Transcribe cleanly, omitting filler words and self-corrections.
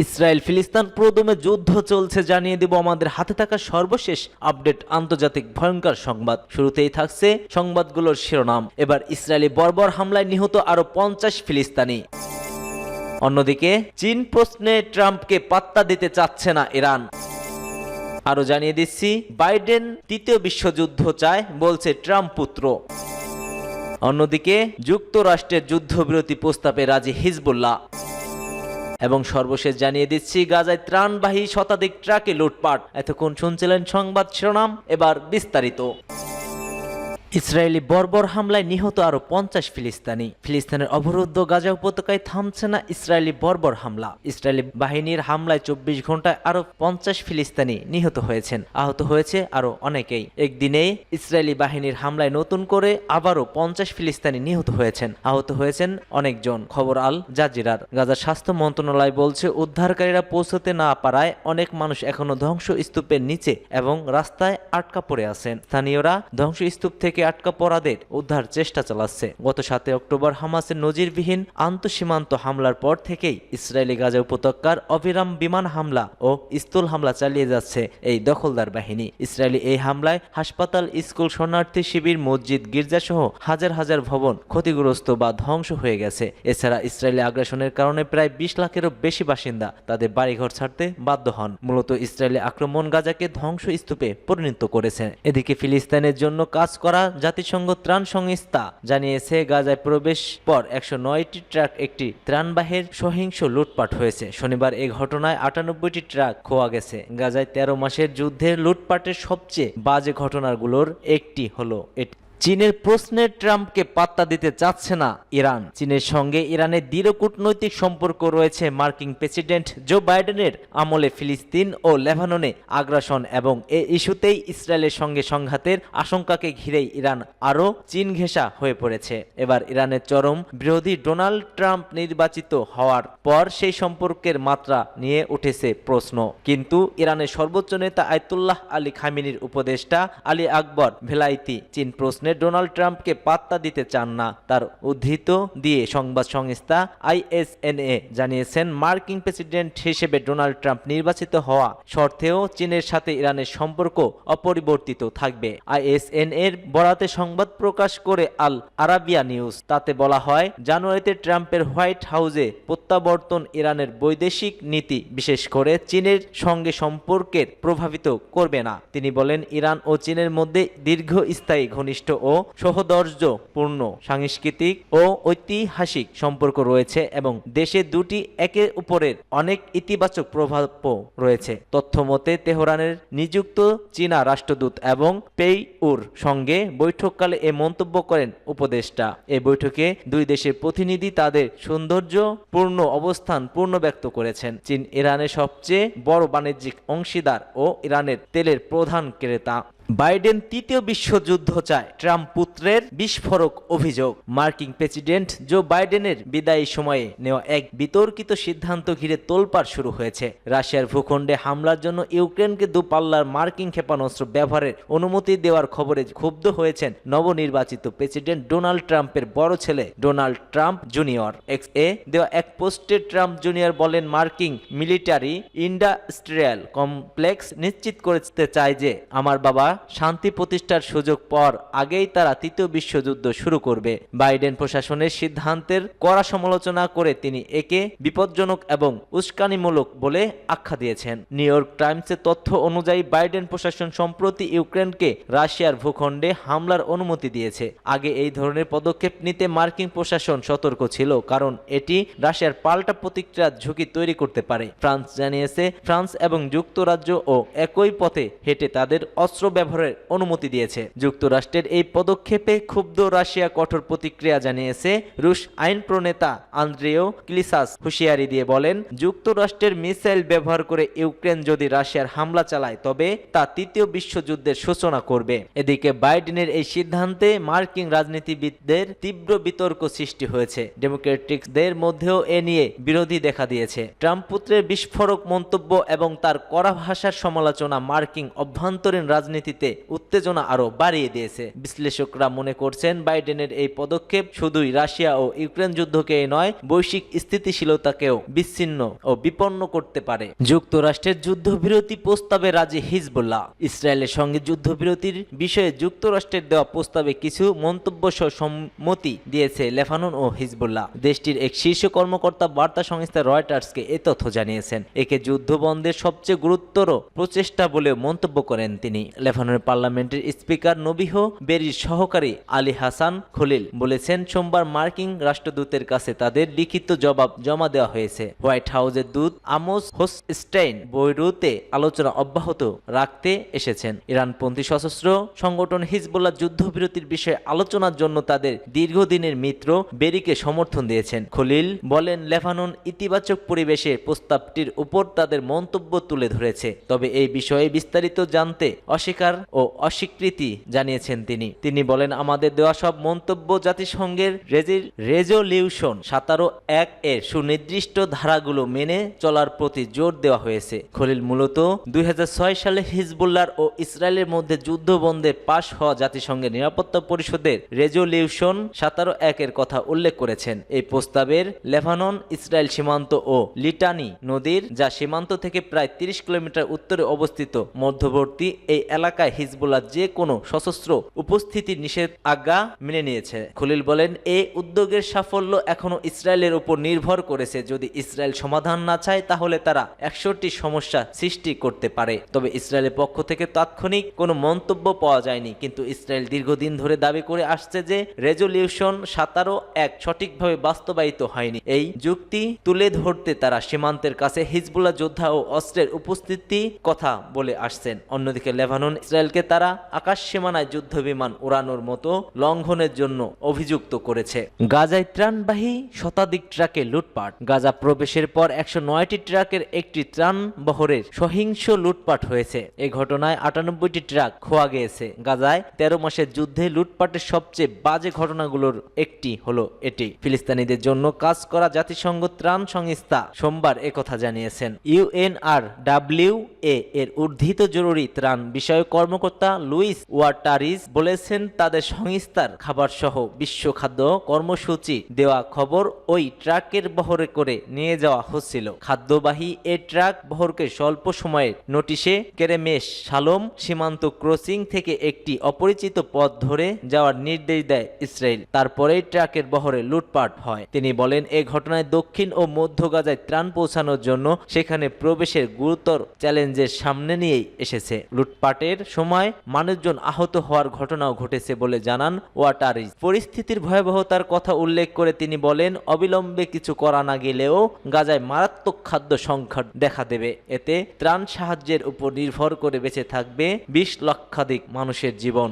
Israel ফিলিস্তিন প্রদমে যুদ্ধ চলছে, জানিয়ে দেব আমাদের হাতে থাকা সর্বশেষ আপডেট আন্তর্জাতিক ভয়ঙ্কর সংবাদ। শুরুতেই থাকছে সংবাদগুলোর শিরোনাম। এবার ইসরায়েলি বর্বর হামলায় নিহত আরো 50 ফিলিস্তিনি। অন্যদিকে চীন প্রশ্নে ট্রাম্পকে পাত্তা দিতে চাচ্ছে না ইরান। আরো জানিয়ে দিচ্ছি, বাইডেন তৃতীয় বিশ্বযুদ্ধ চায় বলছে ট্রাম্প পুত্র। অন্যদিকে যুক্তরাষ্ট্রের যুদ্ধবিরতি প্রস্তাবে রাজি হিজবুল্লাহ। এবং সর্বশেষ জানিয়ে দিচ্ছি, গাজায় ত্রাণবাহী শতাধিক ট্রাকে লুটপাট। এতক্ষণ শুনছিলেন সংবাদ শিরোনাম, এবার বিস্তারিত। ইসরায়েলি বর্বর হামলায় নিহত আরো 50 ফিলিস্তিনি। ফিলিস্তিনের অবরুদ্ধ গাজা উপত্যকায় থামছে না ইসরায়েলি বর্বর হামলা। ইসরায়েলি বাহিনীর হামলায় 24 ঘন্টায় আরো 50 ফিলিস্তিনি নিহত হয়েছেন। আহত হয়েছে আরো অনেকেই। একদিনেই ইসরায়েলি বাহিনীর হামলায় নতুন করে আবারও 50 ফিলিস্তিনি নিহত হয়েছেন। আহত হয়েছেন অনেকজন। খবর আল জাজিরার। গাজার স্বাস্থ্য মন্ত্রণালয় বলছে, উদ্ধারকারীরা পৌঁছতে না পারায় অনেক মানুষ এখনো ধ্বংসস্তূপের নিচে এবং রাস্তায় আটকা পড়ে আছেন। স্থানীয়রা ধ্বংসস্তূপ থেকে আটকা পড়াদের উদ্ধার চেষ্টা চালাচ্ছে। গত 7 অক্টোবর হামাসের নজিরবিহীন আন্তঃসীমান্ত হামলার পর থেকেই ইসরায়েলি গাজা উপত্যকার অবিরাম বিমান হামলা ও স্থল হামলা চালিয়ে যাচ্ছে এই দখলদার বাহিনী। ইসরায়েলি এই হামলায় হাসপাতাল, স্কুল, শরণার্থী শিবির, মসজিদ, গির্জা সহ হাজার হাজার ভবন ক্ষতিগ্রস্ত বা ধ্বংস হয়ে গেছে। এছাড়া ইসরায়েলি আগ্রাসনের কারণে প্রায় 20 লাখেরও বেশি বাসিন্দা তাদের বাড়িঘর ছাড়তে বাধ্য হন। মূলত ইসরায়েলি আক্রমণ গাজাকে ধ্বংসস্তূপে পরিণত করেছে। এদিকে ফিলিস্তিনের জন্য কাজ করা জাতিসংঘ ত্রাণ সংস্থা জানিয়েছে, গাজায় প্রবেশ পর 109টি ট্রাক একটি ত্রাণবাহীর সহিংস লুটপাট হয়েছে। শনিবার এই ঘটনায় 98টি ট্রাক খোয়া গেছে। গাজায় 13 মাসের যুদ্ধে লুটপাটের সবচেয়ে বাজে ঘটনাগুলোর একটি হলো এটি। চীনের প্রশ্নে ট্রাম্পকে পাত্তা দিতে চাচ্ছে না ইরান। চীনের সঙ্গে ইরানের দৃঢ় কূটনৈতিক সম্পর্ক রয়েছে। মার্কিন প্রেসিডেন্ট জো বাইডেনের আমলে ফিলিস্তিন ও লেবাননে আগ্রাসন এবং এই ইস্যুতেই ইসরায়েলের সঙ্গে সংঘাতের আশঙ্কাকে ঘিরেই ইরান আরও চীন ঘেঁষা হয়ে পড়েছে। এবার ইরানের চরম বিরোধী ডোনাল্ড ট্রাম্প নির্বাচিত হওয়ার পর সেই সম্পর্কের মাত্রা নিয়ে উঠেছে প্রশ্ন। কিন্তু ইরানের সর্বোচ্চ নেতা আয়াতুল্লাহ আলী খামেনির উপদেষ্টা আলী আকবর ভেলাইতি চীন প্রশ্নে ডোনাল্ড ট্রাম্পকে পাত্তা দিতে চান না। তার উদ্ধৃত দিয়ে সংবাদ সংস্থা ISNA জানিয়েছেন, মার্কিন প্রেসিডেন্ট হিসেবে ডোনাল্ড ট্রাম্প নির্বাচিত হওয়া সত্ত্বেও চীনের সাথে ইরানের সম্পর্ক অপরিবর্তিত থাকবে। ISNA-র বরাতে সংবাদ প্রকাশ করে আল আরাবিয়া নিউজ। তাতে বলা হয়, জানুয়ারিতে ট্রাম্পের হোয়াইট হাউসে প্রত্যাবর্তন ইরানের বৈদেশিক নীতি, বিশেষ করে চীনের সঙ্গে সম্পর্কের প্রভাবিত করবে না। তিনি বলেন, ইরান ও চীনের মধ্যে দীর্ঘস্থায়ী ঘনিষ্ঠ ও সৌহার্দ্যপূর্ণ সাংস্কৃতিক ও ঐতিহাসিক সম্পর্ক রয়েছে এবং দেশে দুটি একে অপরের অনেক ইতিবাচক প্রভাবও রয়েছে। তথ্যমতে তেহরানের নিযুক্ত চীনা রাষ্ট্রদূত এবং পেইউর সঙ্গে বৈঠককালে এ মন্তব্য করেন উপদেষ্টা। এই বৈঠকে দুই দেশের প্রতিনিধি তাদের সৌন্দর্যপূর্ণ অবস্থান পূর্ণ ব্যক্ত করেছেন। চীন ইরানের সবচেয়ে বড় বাণিজ্যিক অংশীদার ও ইরানের তেলের প্রধান ক্রেতা। বাইডেন তৃতীয় বিশ্বযুদ্ধ চায়, ট্রাম্প পুত্রের বিস্ফোরক অভিযোগ। মার্কিন প্রেসিডেন্ট জো বাইডেনের বিদায়ী সময়ে নেওয়া এক বিতর্কিত সিদ্ধান্ত ঘিরে তোলপাড় শুরু হয়েছে। রাশিয়ার ভূখণ্ডে হামলার জন্য ইউক্রেনকে দূরপাল্লার মার্কিন ক্ষেপণাস্ত্র ব্যবহারের অনুমতি দেওয়ার খবরে ক্ষুব্ধ হয়েছেন নবনির্বাচিত প্রেসিডেন্ট ডোনাল্ড ট্রাম্পের বড় ছেলে ডোনাল্ড ট্রাম্প জুনিয়র। এক্সে দেওয়া এক পোস্টে ট্রাম্প জুনিয়র বলেন, মার্কিন মিলিটারি ইন্ডাস্ট্রিয়াল কমপ্লেক্স নিশ্চিত করতে চায় যে আমার বাবা শান্তি প্রতিষ্ঠার সুযোগ পর আগেই তারা তৃতীয় বিশ্বযুদ্ধ শুরু করবে। বাইডেন প্রশাসনের সিদ্ধান্তের কড়া সমালোচনা করে তিনি একে বিপজ্জনক এবং উস্কানিমূলক বলে আখ্যা দিয়েছেন। নিউ ইয়র্ক টাইমসের তথ্য অনুযায়ী বাইডেন প্রশাসন সম্প্রতি ইউক্রেনকে রাশিয়ার ভূখণ্ডে হামলার অনুমতি দিয়েছে। আগে এই ধরনের পদক্ষেপ নিতে মার্কিন প্রশাসন সতর্ক ছিল, কারণ এটি রাশিয়ার পাল্টা প্রতিক্রিয়ার ঝুঁকি তৈরি করতে পারে। ফ্রান্স জানিয়েছে, ফ্রান্স এবং যুক্তরাজ্য ও একই পথে হেঁটে তাদের অস্ত্র ব্যবহারের অনুমতি দিয়েছে। যুক্তরাষ্ট্রের এই পদক্ষেপে ক্ষুব্ধ রাশিয়া কঠোর প্রতিক্রিয়া জানিয়েছে। রুশ আইন প্রণেতা আন্দ্রেও ক্লিসাস হুঁশিয়ারি দিয়ে বলেন, যুক্তরাষ্ট্রের মিসাইল ব্যবহার করে ইউক্রেন যদি রাশিয়ার হামলা চালায় তবে তা তৃতীয় বিশ্বযুদ্ধের সূচনা করবে। এদিকে বাইডেনের এই সিদ্ধান্তে মার্কিন রাজনীতিবিদদের তীব্র বিতর্ক সৃষ্টি হয়েছে। ডেমোক্রেটিকদের মধ্যেও এ নিয়ে বিরোধী দেখা দিয়েছে। ট্রাম্প পুত্রের বিস্ফোরক মন্তব্য এবং তার কড়া ভাষার সমালোচনা মার্কিন অভ্যন্তরীণ রাজনীতিতে পরিস্থিতিতে উত্তেজনা আরো বাড়িয়ে দিয়েছে। বিশ্লেষকরা মনে করছেন বাইডেনের এই পদক্ষেপ শুধুই রাশিয়া ও ইউক্রেন যুদ্ধকে নয়, বৈশ্বিক স্থিতিশীলতাকেও বিচ্ছিন্ন ও বিপন্ন করতে পারে। যুক্তরাষ্ট্রের যুদ্ধবিরতি প্রস্তাবে রাজি হিজবুল্লাহ। ইসরায়েলের সঙ্গে যুদ্ধবিরতির বিষয়ে যুক্তরাষ্ট্রের দেওয়া প্রস্তাবে কিছু মন্তব্য সহ সম্মতি দিয়েছে লেবানন ও হিজবুল্লাহ। দেশটির এক শীর্ষ কর্মকর্তা বার্তা সংস্থা রয়টার্সকে এ তথ্য জানিয়েছেন। একে যুদ্ধ বন্ধের সবচেয়ে গুরুতর প্রচেষ্টা বলে মন্তব্য করেন তিনি। লেবাননের পার্লামেন্টের স্পিকার নবিহ বেরির সহকারী আলী হাসান খলিল বলেছেন, সোমবার মার্কিন রাষ্ট্রদূতের কাছে তাদের লিখিত জবাব জমা দেওয়া হয়েছে। হোয়াইট হাউসের দূত আমোস হোসস্টেইন বৈরুতে আলোচনা অব্যাহত রাখতে এসেছেন। ইরানপন্থী সশস্ত্র সংগঠন হিজবুল্লাহ যুদ্ধবিরতির বিষয়ে আলোচনার জন্য তাদের দীর্ঘদিনের মিত্র বেরিকে সমর্থন দিয়েছেন। খলিল বলেন, লেবানন ইতিবাচক পরিবেশে প্রস্তাবটির উপর তাদের মন্তব্য তুলে ধরেছে, তবে এই বিষয়ে বিস্তারিত জানতে অস্বীকার ও অস্বীকৃতি জানিয়েছেন তিনি বলেন, আমাদের দেওয়া সব মন্তব্য জাতিসংঘের রেজলিউশন 17.1 এর সুনির্দিষ্ট ধারাগুলো মেনে চলার প্রতি জোর দেওয়া হয়েছে। খলিল মূলত 2006 সালে হিজবুল্লাহ ও ইসরায়েলের মধ্যে যুদ্ধ বন্ধে পাশ হওয়া জাতিসংঘের নিরাপত্তা পরিষদের রেজলিউশন 17.1 এর কথা উল্লেখ করেছেন। এই প্রস্তাবের লেবানন ইসরায়েল সীমান্ত ও লিটানি নদীর, যা সীমান্ত থেকে প্রায় 30 কিলোমিটার উত্তরে অবস্থিত মধ্যবর্তী এই এলাকায় হিজবুল্লাহ যে কোনো সশস্ত্র উপস্থিতির নিষেধাজ্ঞা মেনে নিয়েছে। খলিল বলেন, এই উদ্যোগের সাফল্য এখনো ইসরায়েলের উপর নির্ভর করেছে। যদি ইসরায়েল সমাধান না চায় তাহলে তারা 100টি সমস্যা সৃষ্টি করতে পারে। তবে ইসরায়েলের পক্ষ থেকে তাৎক্ষণিক কোনো মন্তব্য পাওয়া যায়নি, কিন্তু ইসরায়েল দীর্ঘদিন ধরে দাবি করে আসছে যে রেজলিউশন 17.1 সঠিকভাবে বাস্তবায়িত হয়নি। এই যুক্তি তুলে ধরতে তারা সীমান্তের কাছে হিজবুল্লাহ যোদ্ধা ও অস্ত্রের উপস্থিতি কথা বলে আসছেন। অন্যদিকে লেবানন ইসরায়েলকে তারা আকাশ সীমানায় যুদ্ধ বিমান উড়ানোর মতো লঙ্ঘনের জন্য অভিযুক্ত করেছে। গাজায় ত্রাণবাহী শতাধিক ট্রাকে লুটপাট। গাজা প্রবেশের পর 109টি ট্রাকের একটি ত্রাণ বহরের সহিংস লুটপাট হয়েছে। এই ঘটনায় 98টি ট্রাক খোয়া গিয়েছে। গাজায় 13 মাসের যুদ্ধে লুটপাটের সবচেয়ে বাজে ঘটনাগুলোর একটি হলো এটি। ফিলিস্তিনিদের জন্য কাজ করা জাতিসংঘ ত্রাণ সংস্থা সোমবার একথা জানিয়েছেন। UNRWA এর ঊর্ধ্বতন জরুরি ত্রাণ বিষয়ক কর্মকর্তা লুইস ওয়াটারিস বলেছেন, তাদের সংস্থার খাবার সহ বিশ্ব খাদ্য কর্মসূচি দেওয়া খবর ওই ট্রাকের বহরে করে নিয়ে যাওয়া হচ্ছিল। খাদ্যবাহী এ ট্রাক বহরকে স্বল্প সময়ের নোটিশে কেরেমেশ শালোম সীমান্ত ক্রসিং থেকে একটি অপরিচিত পথ ধরে যাওয়ার নির্দেশ দেয় ইসরায়েল। তারপরেই ট্রাকের বহরে লুটপাট হয়। তিনি বলেন, এই ঘটনায় দক্ষিণ ও মধ্য গাজায় ত্রাণ পৌঁছানোর জন্য সেখানে প্রবেশের গুরুতর চ্যালেঞ্জের সামনে নিয়েই এসেছে। লুটপাটের সময় মানুষজন আহত হওয়ার ঘটনাও ঘটেছে বলে জানান ওয়াটারিস। পরিস্থিতির ভয়াবহতার কথা উল্লেখ করে তিনি বলেন, অবিলম্বে কিছু করা না গেলেও গাজায় মারাত্মক খাদ্য সংকট দেখা দেবে। এতে ত্রাণ সাহায্যের উপর নির্ভর করে বেঁচে থাকবে 20 লক্ষাধিক মানুষের জীবন।